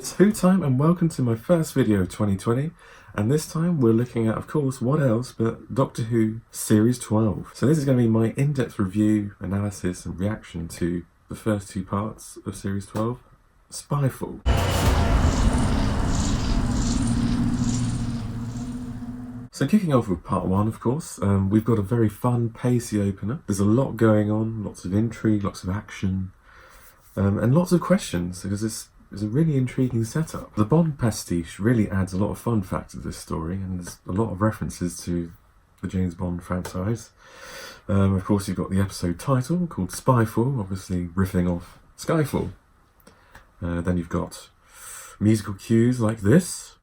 It's Who Time and welcome to my first video of 2020, and this time we're looking at, of course, what else but Doctor Who Series 12. So this is going to be my in-depth review, analysis and reaction to the first two parts of Series 12, Spyfall. So kicking off with part one, of course, we've got a very fun, pacey opener. There's a lot going on, lots of intrigue, lots of action, and lots of questions, because it's a really intriguing setup. The Bond pastiche really adds a lot of fun factor to this story, and there's a lot of references to the James Bond franchise. Of course, you've got the episode title called Spyfall, obviously riffing off Skyfall. Then you've got musical cues like this.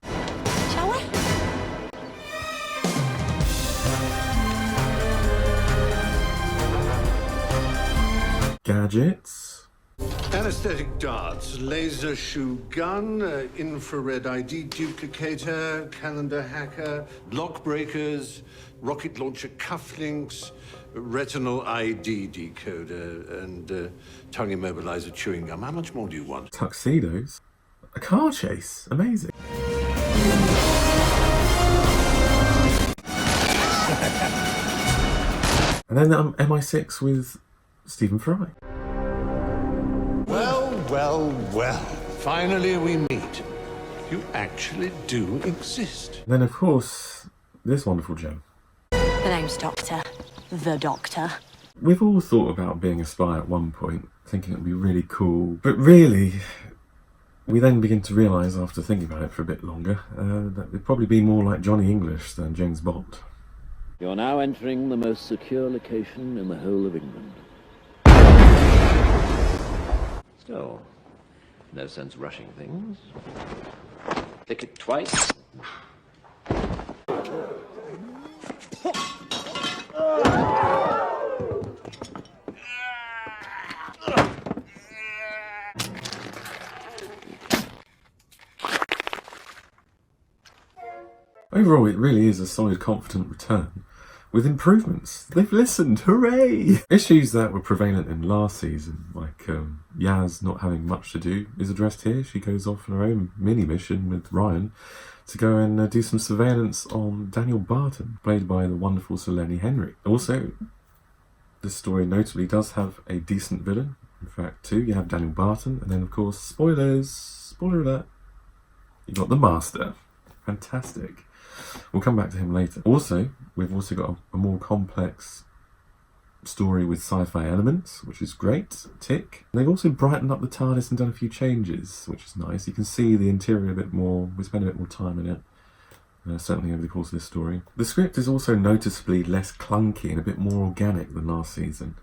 Shall we? Gadgets. Anesthetic darts, laser shoe gun, infrared ID duplicator, calendar hacker, lock breakers, rocket launcher cufflinks, retinal ID decoder, and tongue immobilizer chewing gum. How much more do you want? Tuxedos. A car chase. Amazing. And then MI6 with Stephen Fry. Well. Finally we meet. You actually do exist. And then, of course, this wonderful gem. The name's Doctor. The Doctor. We've all thought about being a spy at one point, thinking it would be really cool. But really, we then begin to realise, after thinking about it for a bit longer, that it'd probably be more like Johnny English than James Bond. You're now entering the most secure location in the whole of England. Still, no sense rushing things. Click it twice. Overall, it really is a solid, confident return, with improvements. They've listened, hooray! Issues that were prevalent in last season, like Yaz not having much to do, is addressed here. She goes off on her own mini-mission with Ryan to go and do some surveillance on Daniel Barton, played by the wonderful Sir Lenny Henry. Also, this story notably does have a decent villain. In fact, two. You have Daniel Barton, and then, of course, spoiler alert, you got the Master. Fantastic. We'll come back to him later. Also, we've also got a more complex story with sci-fi elements, which is great. Tick. They've also brightened up the TARDIS and done a few changes, which is nice. You can see the interior a bit more. We spend a bit more time in it, certainly over the course of this story. The script is also noticeably less clunky and a bit more organic than last season.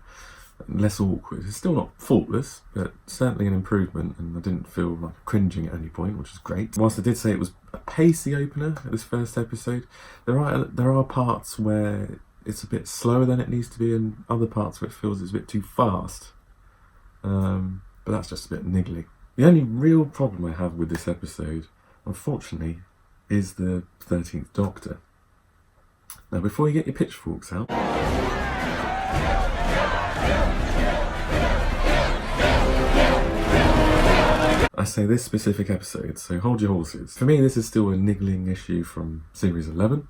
Less awkward. It's still not faultless, but certainly an improvement, and I didn't feel like cringing at any point, which is great. Whilst I did say it was a pacey opener at this first episode, there are parts where it's a bit slower than it needs to be, and other parts where it feels it's a bit too fast. But that's just a bit niggly. The only real problem I have with this episode, unfortunately, is the 13th Doctor. Now, before you get your pitchforks out, I say this specific episode, so hold your horses. For me, this is still a niggling issue from Series 11.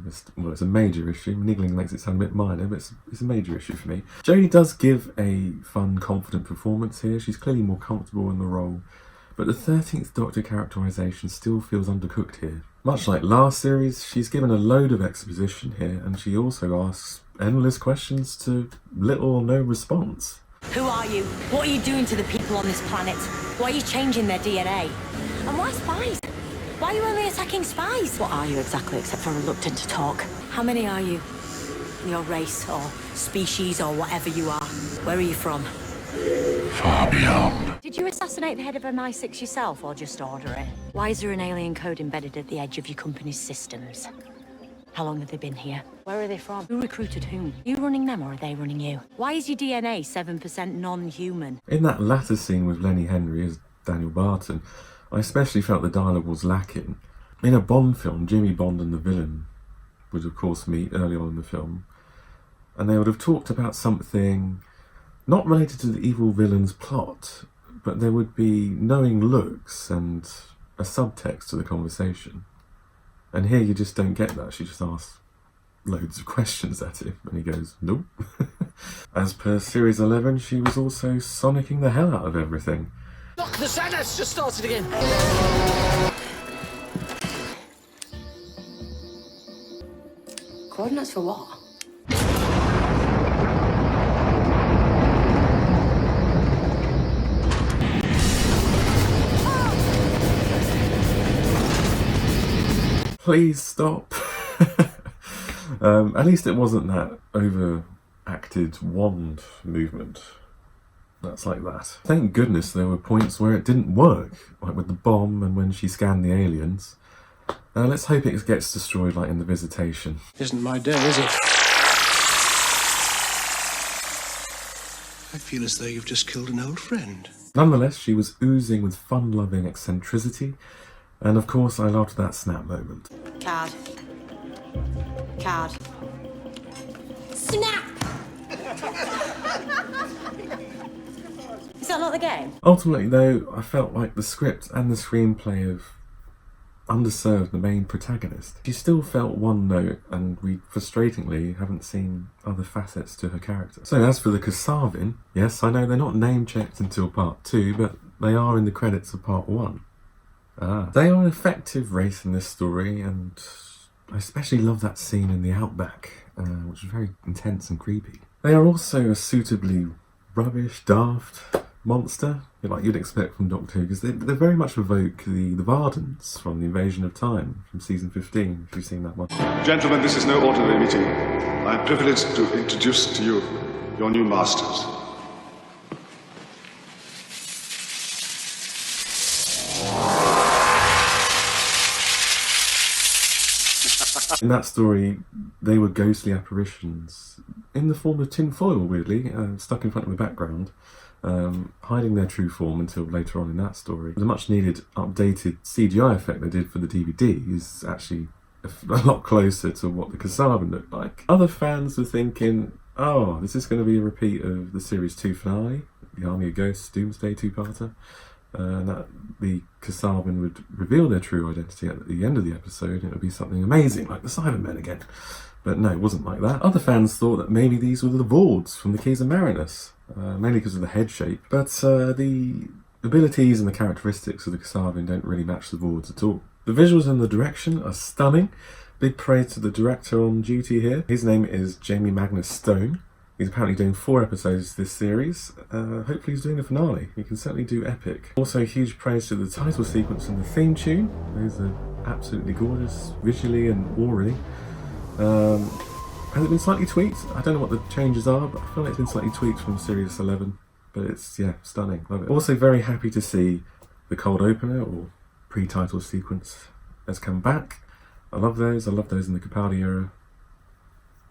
It's a major issue. Niggling makes it sound a bit minor, but it's a major issue for me. Jodie does give a fun, confident performance here. She's clearly more comfortable in the role, but the 13th Doctor characterisation still feels undercooked here. Much like last series, she's given a load of exposition here, and she also asks endless questions to little or no response. Who are you? What are you doing to the people on this planet? Why are you changing their DNA? And why spies? Why are you only attacking spies? What are you exactly, except for reluctant to talk? How many are you? Your race, or species, or whatever you are. Where are you from? Far beyond. Did you assassinate the head of MI6 yourself, or just order it? Why is there an alien code embedded at the edge of your company's systems? How long have they been here? Where are they from? Who recruited whom? Are you running them or are they running you? Why is your DNA 7% non-human? In that latter scene with Lenny Henry as Daniel Barton, I especially felt the dialogue was lacking. In a Bond film, Jimmy Bond and the villain would of course meet early on in the film, and they would have talked about something not related to the evil villain's plot, but there would be knowing looks and a subtext to the conversation. And here you just don't get that. She just asks loads of questions at him, and he goes, nope. As per Series 11, she was also sonicking the hell out of everything. Look, the sadness just started again. Coordinates for what? Please stop. At least it wasn't that overacted wand movement. That's like that. Thank goodness there were points where it didn't work, like with the bomb and when she scanned the aliens. Let's hope it gets destroyed like in The Visitation. Isn't my day, is it? I feel as though you've just killed an old friend. Nonetheless, she was oozing with fun-loving eccentricity, and of course I loved that snap moment. Card. Card. Snap! Is that not the game? Ultimately though, I felt like the script and the screenplay have underserved the main protagonist. She still felt one note, and we frustratingly haven't seen other facets to her character. So as for the Kasavin, yes, I know they're not name-checked until part 2, but they are in the credits of part 1. They are an effective race in this story, and I especially love that scene in the outback, which is very intense and creepy. They are also a suitably rubbish, daft monster, like you'd expect from Doctor Who, because they very much evoke the Vardens from The Invasion of Time from season 15, if you've seen that one. Gentlemen, this is no ordinary meeting. I am privileged to introduce to you your new masters. In that story, they were ghostly apparitions in the form of tinfoil, weirdly, stuck in front of the background, hiding their true form until later on in that story. The much needed updated CGI effect they did for the DVD is actually a lot closer to what the Kasavin looked like. Other fans were thinking, oh, this is going to be a repeat of the Series 2 finale, the Army of Ghosts Doomsday two-parter, and that the Kasavin would reveal their true identity at the end of the episode, and it would be something amazing, like the Cybermen again. But no, it wasn't like that. Other fans thought that maybe these were the Vords from the Keys of Marinus, mainly because of the head shape. But the abilities and the characteristics of the Kasavin don't really match the Vords at all. The visuals and the direction are stunning. Big praise to the director on duty here. His name is Jamie Magnus Stone. He's apparently doing 4 episodes this series. Hopefully he's doing the finale. He can certainly do epic. Also, huge praise to the title sequence and the theme tune. Those are absolutely gorgeous, visually and aurally. Has it been slightly tweaked? I don't know what the changes are, but I feel like it's been slightly tweaked from Series 11. But it's, yeah, stunning. Love it. Also very happy to see the cold opener, or pre-title sequence, has come back. I love those. I love those in the Capaldi era.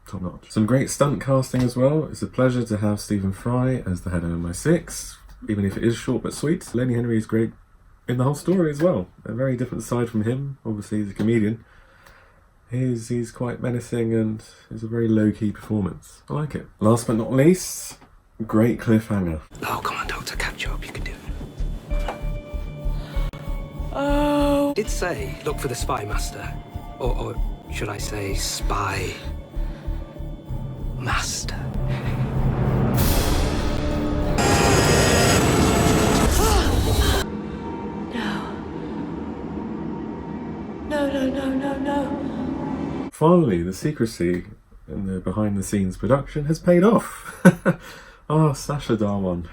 Top notch. Some great stunt casting as well. It's a pleasure to have Stephen Fry as the head of MI6, even if it is short but sweet. Lenny Henry is great in the whole story as well. A very different side from him. Obviously he's a comedian. He's quite menacing and it's a very low-key performance. I like it. Last but not least, great cliffhanger. Oh, come on, Doctor, catch up. You can do it. Oh. Did say, look for the spy master. Or should I say, spy master. No. Finally, the secrecy in the behind-the-scenes production has paid off. Oh, Sacha Dharwan.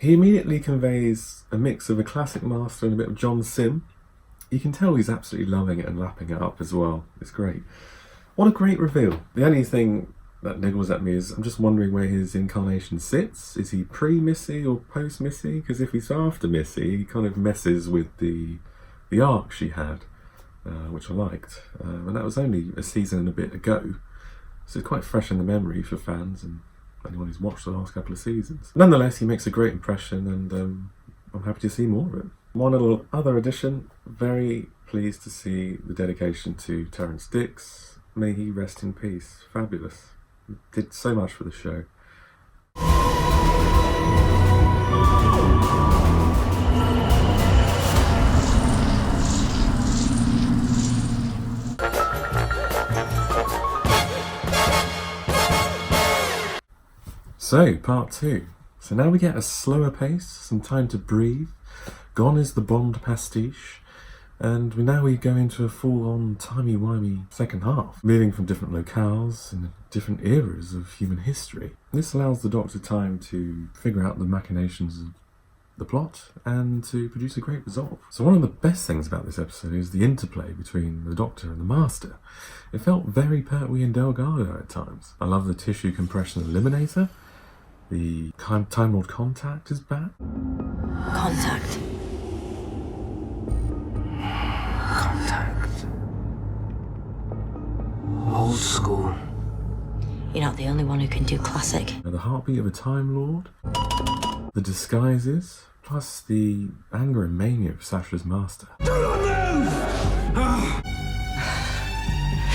He immediately conveys a mix of a classic master and a bit of John Sim. You can tell he's absolutely loving it and lapping it up as well. It's great. What a great reveal. The only thing that niggles at me is I'm just wondering where his incarnation sits. Is he pre-Missy or post-Missy? Because if he's after Missy, he kind of messes with the arc she had, which I liked. And that was only a season and a bit ago. So it's quite fresh in the memory for fans and anyone who's watched the last couple of seasons. Nonetheless, he makes a great impression and I'm happy to see more of it. One little other addition, very pleased to see the dedication to Terrence Dicks. May he rest in peace. Fabulous. Did so much for the show. So, part 2. So now we get a slower pace, some time to breathe. Gone is the Bond pastiche, and now we go into a full-on timey-wimey second half, moving from different locales and different eras of human history. This allows the Doctor time to figure out the machinations of the plot and to produce a great result. So one of the best things about this episode is the interplay between the Doctor and the Master. It felt very Pertwee and Delgado at times. I love the tissue compression eliminator. The Time Lord contact is back. Contact. Old school. You're not the only one who can do classic. The heartbeat of a Time Lord. The disguises. Plus the anger and mania of Sacha's master. Do not move!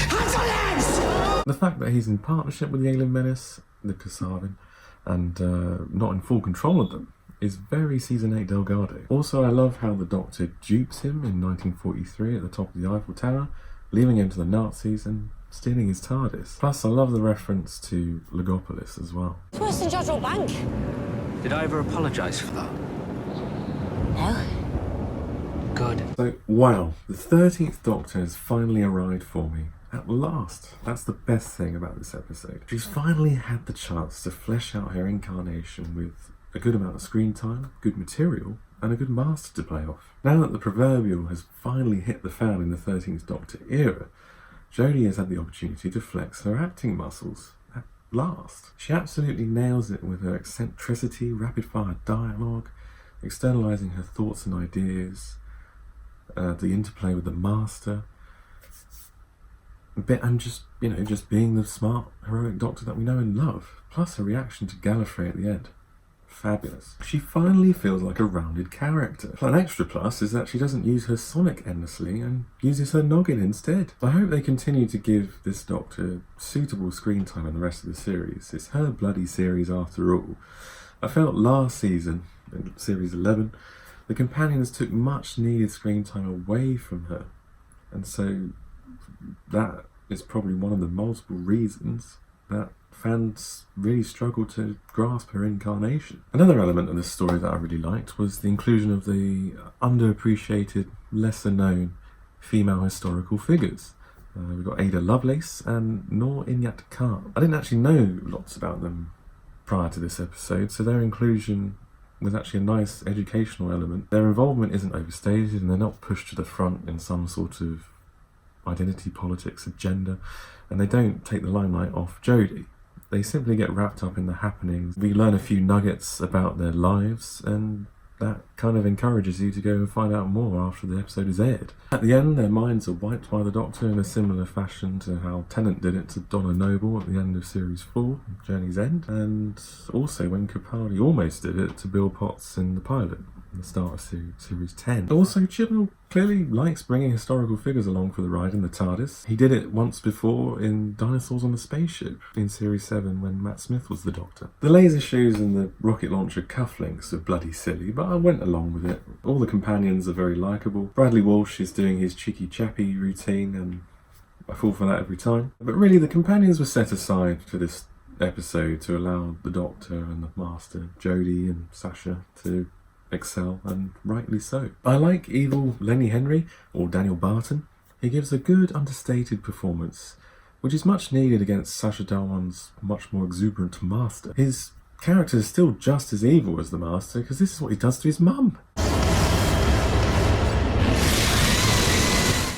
Hands on hands! The fact that he's in partnership with the alien menace, the Kasavin, and not in full control of them, is very Season 8 Delgado. Also, I love how the Doctor dupes him in 1943 at the top of the Eiffel Tower, leaving him to the Nazis and stealing his TARDIS. Plus, I love the reference to Logopolis as well. It's worse than Jodrell Bank. Did I ever apologise for that? No? Good. So, wow, the 13th Doctor has finally arrived for me. At last. That's the best thing about this episode. She's finally had the chance to flesh out her incarnation with a good amount of screen time, good material, and a good master to play off. Now that the proverbial has finally hit the fan in the 13th Doctor era, Jodie has had the opportunity to flex her acting muscles. At last. She absolutely nails it with her eccentricity, rapid-fire dialogue, externalising her thoughts and ideas, the interplay with the master, and just being the smart, heroic Doctor that we know and love. Plus her reaction to Gallifrey at the end. Fabulous. She finally feels like a rounded character. An extra plus is that she doesn't use her sonic endlessly and uses her noggin instead. I hope they continue to give this Doctor suitable screen time in the rest of the series. It's her bloody series after all. I felt last season, in Series 11, the companions took much needed screen time away from her. And so that is probably one of the multiple reasons that fans really struggle to grasp her incarnation. Another element of this story that I really liked was the inclusion of the underappreciated, lesser known female historical figures. We've got Ada Lovelace and Noor Inayat Khan. I didn't actually know lots about them prior to this episode, so their inclusion was actually a nice educational element. Their involvement isn't overstated and they're not pushed to the front in some sort of identity politics agenda, and they don't take the limelight off Jodie. They simply get wrapped up in the happenings. We learn a few nuggets about their lives, and that kind of encourages you to go and find out more after the episode is aired. At the end, their minds are wiped by the Doctor in a similar fashion to how Tennant did it to Donna Noble at the end of Series 4, Journey's End, and also when Capaldi almost did it to Bill Potts in the pilot, the start of Series 10. Also, Chibnall clearly likes bringing historical figures along for the ride in the TARDIS. He did it once before in Dinosaurs on the Spaceship in Series 7 when Matt Smith was the Doctor. The laser shoes and the rocket launcher cufflinks are bloody silly, but I went along with it. All the companions are very likeable. Bradley Walsh is doing his cheeky chappy routine and I fall for that every time. But really, the companions were set aside for this episode to allow the Doctor and the Master, Jodie and Sacha, to excel, and rightly so. I like evil Lenny Henry, or Daniel Barton. He gives a good understated performance, which is much needed against Sacha Dharwan's much more exuberant Master. His character is still just as evil as the Master, because this is what he does to his mum.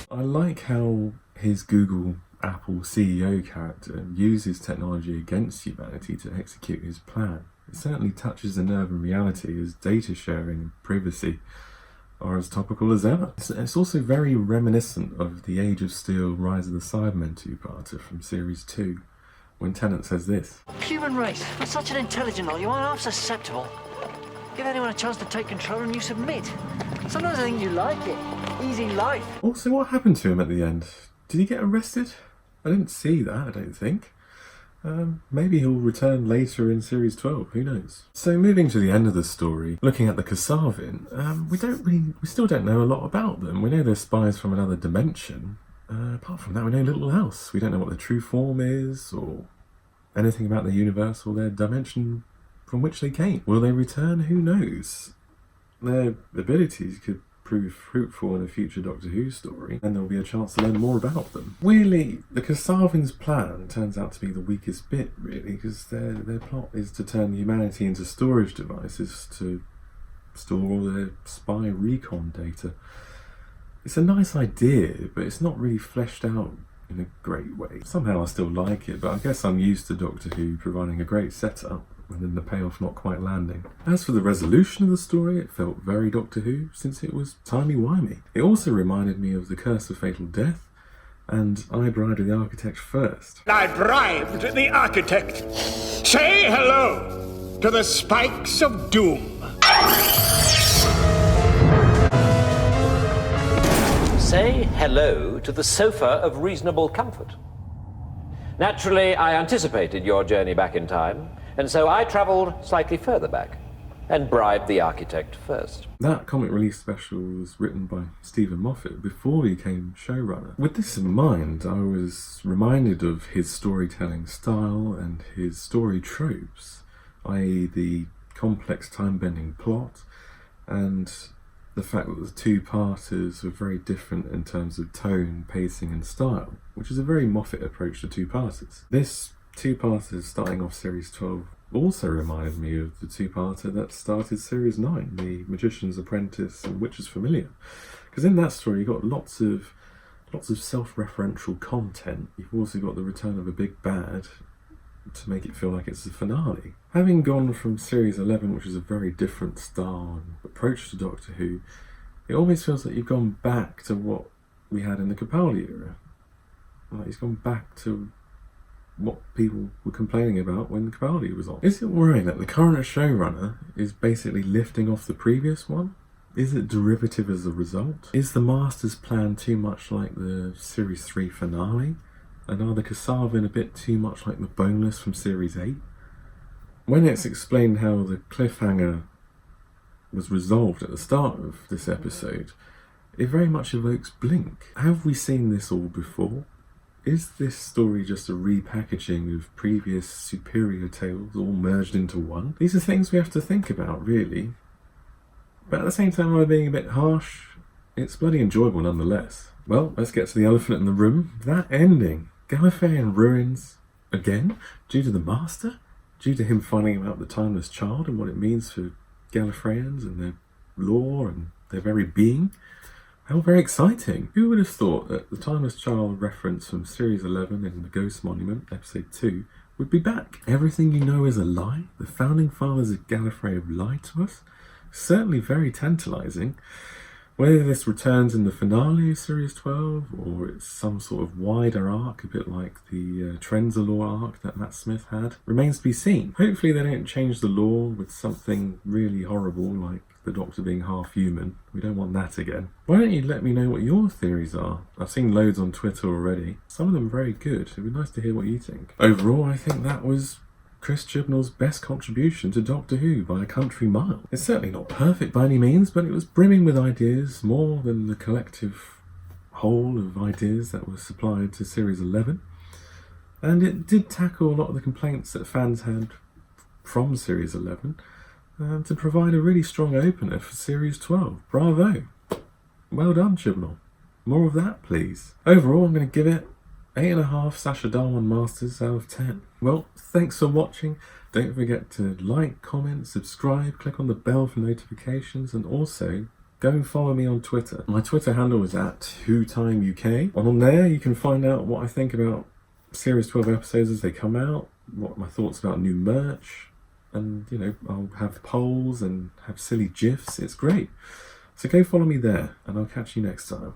I like how his Google Apple CEO character uses technology against humanity to execute his plan. It certainly touches the nerve in reality, as data sharing and privacy are as topical as ever. It's also very reminiscent of the Age of Steel Rise of the Cybermen two-parter from Series 2, when Tennant says this. Human race, we're such an intelligent lot, you aren't half susceptible. Give anyone a chance to take control and you submit. Sometimes I think you like it. easy life. Also, what happened to him at the end? Did he get arrested? I didn't see that, I don't think. Maybe he'll return later in Series 12, who knows? So moving to the end of the story, looking at the Kasavin, we still don't know a lot about them. We know they're spies from another dimension. Apart from that, we know little else. We don't know what their true form is, or anything about their universe or their dimension from which they came. Will they return? Who knows? Their abilities could prove fruitful in a future Doctor Who story, and there'll be a chance to learn more about them. Weirdly, the Kasavin's plan turns out to be the weakest bit, really, because their plot is to turn humanity into storage devices to store all their spy recon data. It's a nice idea, but it's not really fleshed out in a great way. Somehow I still like it, but I guess I'm used to Doctor Who providing a great setup and then the payoff not quite landing. As for the resolution of the story, it felt very Doctor Who, since it was timey-wimey. It also reminded me of The Curse of Fatal Death and I Bribed the Architect First. I bribed the architect. Say hello to the spikes of doom. Say hello to the sofa of reasonable comfort. Naturally, I anticipated your journey back in time, and so I travelled slightly further back and bribed the architect first. That comic relief special was written by Stephen Moffat before he became showrunner. With this in mind, I was reminded of his storytelling style and his story tropes, i.e. the complex time-bending plot and the fact that the two-parters were very different in terms of tone, pacing and style, which is a very Moffat approach to two-parters. This two-parter starting off Series 12 also reminded me of the two-parter that started Series 9, The Magician's Apprentice and Witch's Familiar. Because in that story you've got lots of self-referential content. You've also got the return of a big bad to make it feel like it's the finale. Having gone from Series 11, which is a very different style and approach to Doctor Who, it almost feels like you've gone back to what we had in the Capaldi era. Like it's gone back to what people were complaining about when the Capaldi was on. Is it worrying that the current showrunner is basically lifting off the previous one? Is it derivative as a result? Is the Master's plan too much like the Series 3 finale? And are the Kasavin a bit too much like the Boneless from Series 8? When it's explained how the cliffhanger was resolved at the start of this episode, it very much evokes Blink. Have we seen this all before? Is this story just a repackaging of previous superior tales all merged into one? These are things we have to think about, really. But at the same time, am I being a bit harsh? It's bloody enjoyable nonetheless. Well, let's get to the elephant in the room. That ending. Gallifrey in ruins. Again? Due to the Master? Due to him finding out the Timeless Child and what it means for Gallifreyans and their lore and their very being? How very exciting. Who would have thought that the Timeless Child reference from Series 11 in The Ghost Monument, Episode 2, would be back? Everything you know is a lie? The Founding Fathers of Gallifrey have lied to us? Certainly very tantalising. Whether this returns in the finale of Series 12 or it's some sort of wider arc, a bit like the Trenzalore arc that Matt Smith had, remains to be seen. Hopefully they don't change the lore with something really horrible like the Doctor being half human. We don't want that again. Why don't you let me know what your theories are? I've seen loads on Twitter already. Some of them very good. It'd be nice to hear what you think. Overall, I think that was Chris Chibnall's best contribution to Doctor Who by a country mile. It's certainly not perfect by any means, but it was brimming with ideas, more than the collective whole of ideas that were supplied to Series 11. And it did tackle a lot of the complaints that fans had from Series 11, to provide a really strong opener for Series 12. Bravo! Well done, Chibnall. More of that, please. Overall, I'm going to give it 8.5 Sacha Dharwan Masters out of 10. Well, thanks for watching. Don't forget to like, comment, subscribe, click on the bell for notifications, and also go and follow me on Twitter. My Twitter handle is @WhoTimeUK. On there, you can find out what I think about Series 12 episodes as they come out, what my thoughts about new merch, and, you know, I'll have polls and have silly GIFs. It's great. So go follow me there, and I'll catch you next time.